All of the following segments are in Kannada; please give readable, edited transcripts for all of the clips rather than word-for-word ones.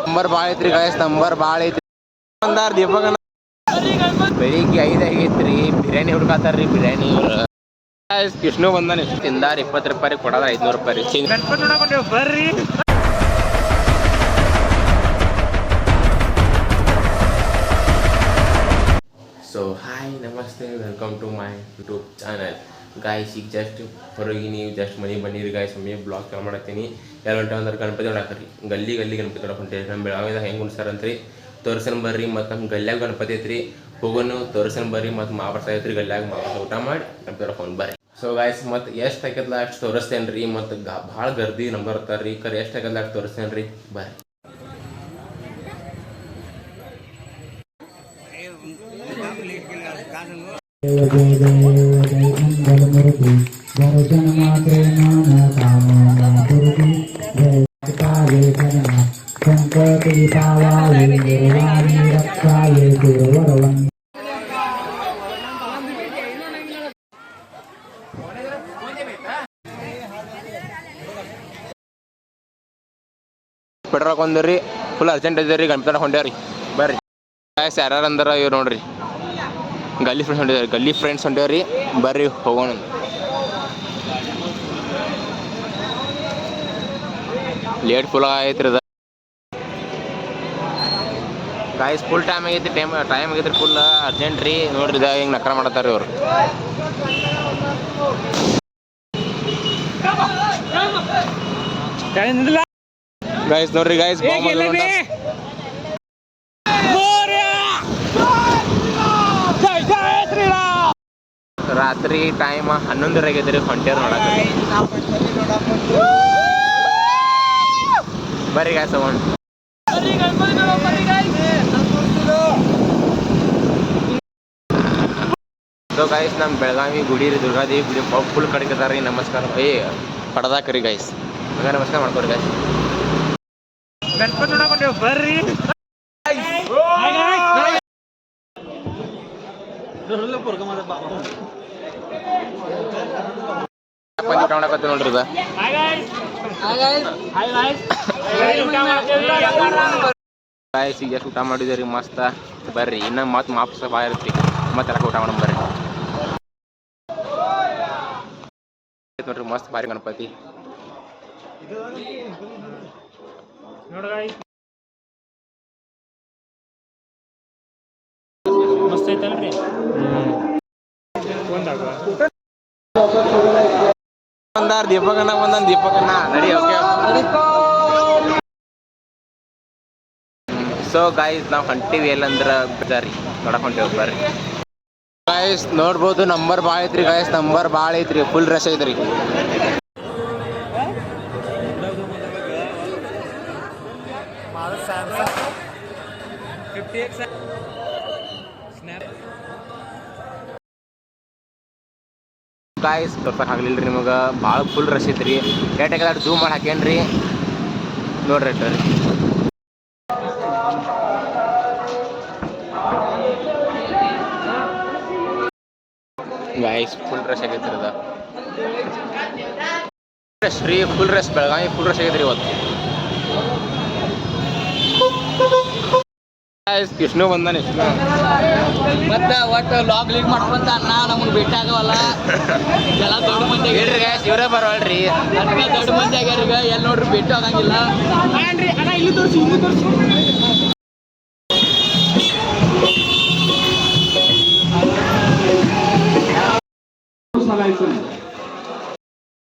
ನಂಬರ್ ಭಾಳ ಐತ್ರಿ ಗಾಯಸ್, ನಂಬರ್ ಭಾಳ ಐತ್ರಿ. ಅಂದಾರ ದೀಪಕಣ್ಣ ಬೆಳಿಗ್ಗೆ 5 ಆಗೈತ್ರಿ, ಬಿರಿಯಾನಿ ಹುಡ್ಕಾತಾರ್ರಿ. ಬಿರಿಯಾನಿ ಕೃಷ್ಣ ಬಂದಾನ ತಿಂದಾರ 20 ರೂಪಾಯಿ ಕೊಡೋದ 500 ರೂಪಾಯಿ ಬರ್ರಿ. ಸೊ ಹಾಯ್ ನಮಸ್ತೆ, welcome to my YouTube channel guys. ಈಗ ಜಸ್ಟ್ ಹೊರಗೆ ನೀವು ಜಸ್ಟ್ ಮನೆಗೆ ಬಂದಿರಿ ಗಾಯ್ಸ್. ಒಮ್ಮೆ ಬ್ಲಾಗ್ ಚಾಲು ಮಾಡತ್ತೀನಿ. ಎಲ್ಲ ಹೊಂಟೆ ಅಂದ್ರೆ ಗಣಪತಿ ನೋಡಾಕ್ರಿ, ಗಲ್ಲಿ ಗಣಪತಿ ನೋಡಕ್ಕೆ ಹೊಂಟೇರಿ. ನಮ್ಮ ಬೆಳಗಾವಿದಾಗ ಹೆಂಗೆ ಉಣ್ಸಾರ ಅಂತ್ರಿ ತೋರ್ಸನ್ ಬರ್ರಿ. ಮತ್ತು ನಮ್ಮ ಗಲ್ಯಾಗ ಗಣಪತಿ ಐತ್ರಿ, ಹೋಗೋನು ತೋರ್ಸನ್ ಬರ್ರಿ. ಮತ್ತು ಮಾಬರ್ಸ ಐತ್ರಿ ಗಲ್ಯಾಗ, ಮಾಬರ್ಸ ಊಟ ಮಾಡಿ ಗಣಪತಿ ನೋಡಕ್ಕೆ ಹೊಂದು ಬರ್ರಿ. ಸೊ ಗಾಯ್ಸ್ ಮತ್ತು ಎಷ್ಟು ಹಾಕಿದ್ಲ ಅಷ್ಟು ತೋರಿಸ್ತೇನೆ ರೀ. ಮತ್ತು ಭಾಳ ಗರ್ದಿ ನಮ್ಗೆ ಬರ್ತಾರೆ ರೀ. ಕರೆ ಎಷ್ಟು ಹಾಕಿದ್ಲ ಅಷ್ಟು ತೋರಿಸ್ತೇನೆ ರೀ, ಬರ್ರಿ. ಪೆಟ್ರೋಲ್ ಕೊಂದ್ರಿ, ಫುಲ್ ಅರ್ಜೆಂಟ್ ಇದ್ದೀರಿ, ಗಣಪತಿ ಹೊಂಟ್ಯಾರಿ ಬರ್ರಿ. ಗಾಯ್ಸ್ ಯಾರು ಅಂದ್ರೆ ಇವ್ರು ನೋಡ್ರಿ, ಗಲ್ಲಿ ಫ್ರೆಂಡ್ಸ್ ಹೊಂಟಿದ್ದಾರೆ. ಗಲ್ಲಿ ಫ್ರೆಂಡ್ಸ್ ಹೊಂಟೇವ್ರಿ, ಬರ್ರಿ ಹೋಗೋಣ. ಲೇಟ್ ಫುಲ್ ಆಗೈತ್ರಿ ಅದ ಗಾಯ್ಸ್. ಫುಲ್ ಟೈಮ್ ಆಗೈತಿ, ಟೈಮ್ ಆಗೈತ್ರಿ, ಫುಲ್ ಅರ್ಜೆಂಟ್ ರೀ. ನೋಡ್ರಿ ಇದಾಗ ಹಿಂಗೆ ನಕರ ಮಾಡತ್ತಾರ ಇವ್ರು. ಗಾಯ್ಸ್ ನೋಡ್ರಿ ಗಾಯ್ಸ್, ರಾತ್ರಿ ಟೈಮ್ 11 ಆಗೈತ್ರಿ. ಹೊಂಟೇರು ನೋಡಕ್ಕೆ ಬರ್ರಿ ಗಾಯ್ಸ್ ತಗೊಂಡು. ಸೊ ಗಾಯ್ಸ್ ನಮ್ಮ ಬೆಳಗಾವಿ ಗುಡಿ ರೀ, ದುರ್ಗಾದೇವಿ ಗುಡಿ ಫುಲ್ ಕಡಿಕತ್ತಾರ ರೀ. ನಮಸ್ಕಾರ ಪಡದಾಕ್ರಿ ಗಾಯ್ಸ್, ಹಂಗ ನಮಸ್ಕಾರ ಮಾಡ್ಕೊರಿ ಗಾಯ್ಸ್. ಗಣಪತಿ ನೋಡಕೊಂಡೇವು ಬರ್ರಿ. ಊಟ ಮಾಡಕತ್ತ ನೋಡ್ರಿ ಇದ ಗಾಯ್ಸ್. ಈಗ ಎಷ್ಟು ಊಟ ಮಾಡಿದೇರಿ ಮಸ್ತ, ಬರ್ರಿ. ಇನ್ನ ಮತ್ತೆ ಮಾಪ್ಸ ಬಾಳ ಇರ್ತಿ, ಮತ್ತೆ ಎಲ್ಲ ಊಟ ಮಾಡೋಣ ಬರ್ರಿ. ನೋಡ್ರಿ ಮಸ್ತ್ ಭಾರಿ ಗಣಪತಿ ಮಸ್ತ್ ಐತಲ್ರಿ. ಬಂದಾರ ದೀಪಕಣ್ಣ ಬಂದಾನ, ದೀಪಕಣ್ಣ ನಡಿ. ಓಕೆ ಸೊ ಗಾಯ್ಸ್ ನಾವು ಹೊಂಟಿವಿ ಎಲ್ಲಂದ್ರೆ ಬಜಾರಿ ನೋಡಕ್ ಹೊಂಟೇವಿ ಬರ್ರಿ. ಗಾಯ್ಸ್ ನೋಡ್ಬೋದು ನಂಬರ್ ಭಾಳ ಐತ್ರಿ ಗಾಯ್ಸ್, ನಂಬರ್ ಭಾಳ ಐತ್ರಿ, ಫುಲ್ ರಶ್ ಐತ್ರಿ. ಗಾಯ್ಸ್ ತೋರ್ಸಕ್ಕೆ ಆಗ್ಲಿಲ್ಲ ರೀ ನಿಮಗೆ, ಭಾಳ ಫುಲ್ ರಶ್ ಐತ್ರಿ. ಏಟಾಗೆಲ್ಲ ಝೂಮ್ ಮಾಡಿ ಹಾಕೇನ್ರಿ, ನೋಡ್ರಿ ರೀ. ಗಾಯ್ಸ್ ಫುಲ್ ರಶ್ ಆಗೈತ್ರಿ ಅದ ರಶ್ ರೀ, full rush. Belagavi full rush ಆಗೈತ್ರಿ ಇವತ್ತು. ಕೃಷ್ಣ ಬಂದಾನೆ, ಮತ್ತೆ ಒಟ್ಟು ಲಾಗ್ ಲೀಕ್ ಮಾಡ್ಕೊಂತ ಅಣ್ಣ ನಮಗೆ ಭೇಟಿ ಆಗವಲ್ಲ. ಎಲ್ಲ ದೊಡ್ಡ ಮಂದಿ ಹೇಳ್ರಿ ಗಾಯ್ಸ್, ಇವರೇ ಬರೋಲ್ರಿ. ದೊಡ್ಡ ಮಂದಿ ಆಗ್ಯಾರ ಈಗ, ಎಲ್ಲಿ ನೋಡ್ರಿ ಭೇಟಿ ಆಗಂಗಿಲ್ಲ. ಅಣ್ಣ ಇಲ್ಲಿ ತೋರಿಸಿ, ಇಲ್ಲಿ ತೋರಿಸಿ.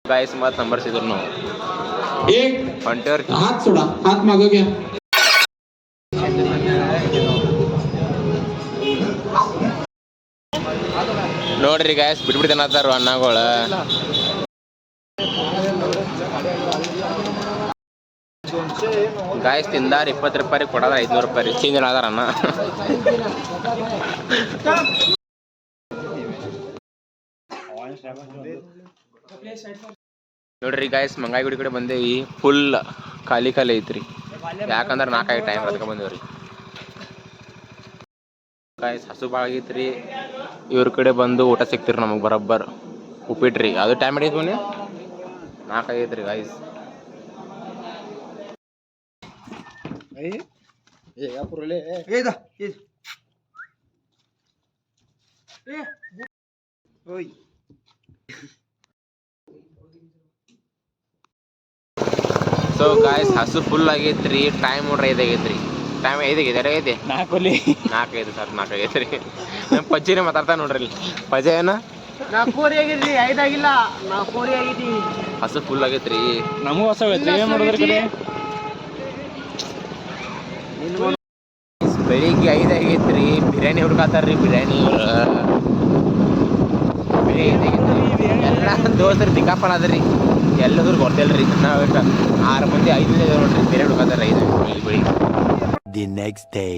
ಗಾಯ್ಸ್ ಮತ್ ನಂಬರ್ ಸಿದ್ರು ನಾವು ಹೊಂಟೇವ್ರಿ. ನೋಡ್ರಿ ಗಾಯ್ಸ್ ಬಿಟ್ಬಿಡ್ತೇನತ್ತಾರ ಅಣ್ಣಗಳ. ಗಾಯ್ಸ್ ತಿಂದಾರ 20 ರೂಪಾಯಿ ಕೊಡೋದ 500 ರೂಪಾಯಿ ಚೇಂಜ್ ಅದಾರ ಅಣ್ಣ. ನೋಡ್ರಿ ಗಾಯ್ಸ್ ಮಂಗಾಯಿ ಗುಡಿ ಕಡೆ ಬಂದೇವಿ, ಫುಲ್ ಖಾಲಿ ಐತ್ರಿ. ಯಾಕಂದ್ರೆ 4 ಟೈಮ್ ಅದಕ್ಕೆ ಬಂದೇವ್ರಿ ಗಾಯ್ಸ್. ಹಸು ಭಾಳ ಆಗೈತ್ರಿ. ಇವ್ರ ಕಡೆ ಬಂದು ಊಟ ಸಿಗ್ತಿರಿ ನಮಗೆ ಬರೋಬ್ಬರ್ ಉಪ್ಪಿಟ್ರಿ. ಅದು ಟೈಮ್ ಹಿಡಿದ್ವಿ 4 ಆಗೈತ್ರಿ ಗಾಯ್ಸ್. ಸೊ ಗಾಯ್ಸ್ ಹಸು ಫುಲ್ ಆಗೈತ್ರಿ. ಟೈಮ್ ನೋಡ್ರಿ 5 ಆಗೈತ್ರಿ. ಟೈಮ್ 5 ಆಗೈತೆ. ಆಗೈತಿ 4 ಸರ್ 4 ಆಗೈತ್ರಿ. ನಮ್ಮ ಪಜ್ಜಿನೇ ಮಾತಾಡ್ತಾ ನೋಡ್ರಿ ಇಲ್ಲಿ. ಪಜ್ಜ ಏನ 4 ಆಗಿದ್ರಿ 5 ಆಗಿಲ್ಲ 4 ಆಗಿದ್ರಿ. ಹಸು ಫುಲ್ ಆಗೈತ್ರಿ. ನಮಗೂ ಹೊಸ ಏನ್ ಮಾಡೋದ್ರಿ ಬೆಳಿಗ್ಗೆ 5 ಆಗೈತ್ರಿ. ಬಿರಿಯಾನಿ ಹುಡ್ಕಾತಾರ್ರಿ. ಬಿರಿಯಾನಿ ಎಲ್ಲ ದೋಸ್ತರು ದಿಕ್ಕಾಪಣ ಅದ್ರಿ. ಎಲ್ಲದ್ರು ಗೊತ್ತಿಲ್ರಿ. ನಾವು 6 ಮಂದಿ 5 ಮಂದಿ ನೋಡ್ರಿ ಬಿರಿಯಾನಿ ಹುಡ್ಕಾತಾರ. 5 ಬೆಳಿಗ್ಗೆ The next day.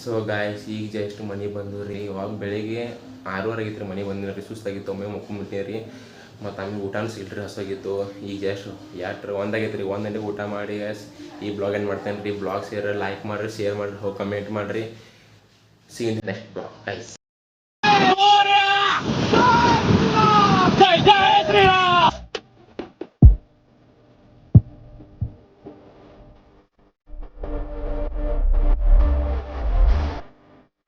So guys ಈಗ ಜಸ್ಟ್ ಮನೆಗೆ ಬಂದು ರೀ. ಇವಾಗ ಬೆಳಿಗ್ಗೆ 6:30 ಆಗಿತ್ತು ರೀ. ಮನೆಗೆ ಬಂದಿನಿ ರೀ. ಸುಸ್ತಾಗಿತ್ತು. ಒಮ್ಮೆ ಮುಕ್ಕೊಂಬಿಟ್ಟಿನಿ ರೀ. ಮತ್ತು ಆಮೇಲೆ ಊಟನೂ ಸಿಗ್ರಿ. ಹಸಾಗಿತ್ತು. ಈಗ ಜಸ್ಟ್ 1 ಆಗೈತೆ ರೀ. 1 ಗಂಟೆಗೆ ಊಟ ಮಾಡಿ ಗ್ಯಾಸ್ ಈ ಬ್ಲಾಗ್ ಏನು ಮಾಡ್ತೇನೆ ರೀ. ಬ್ಲಾಗ್ ಲೈಕ್ ಮಾಡಿರಿ, ಶೇರ್ ಮಾಡಿರಿ, ಕಮೆಂಟ್ ಮಾಡಿರಿ. ಸಿಗಿಂತ ನೆಕ್ಸ್ಟ್ ಬ್ಲಾಗ್ ಗೈಸ್.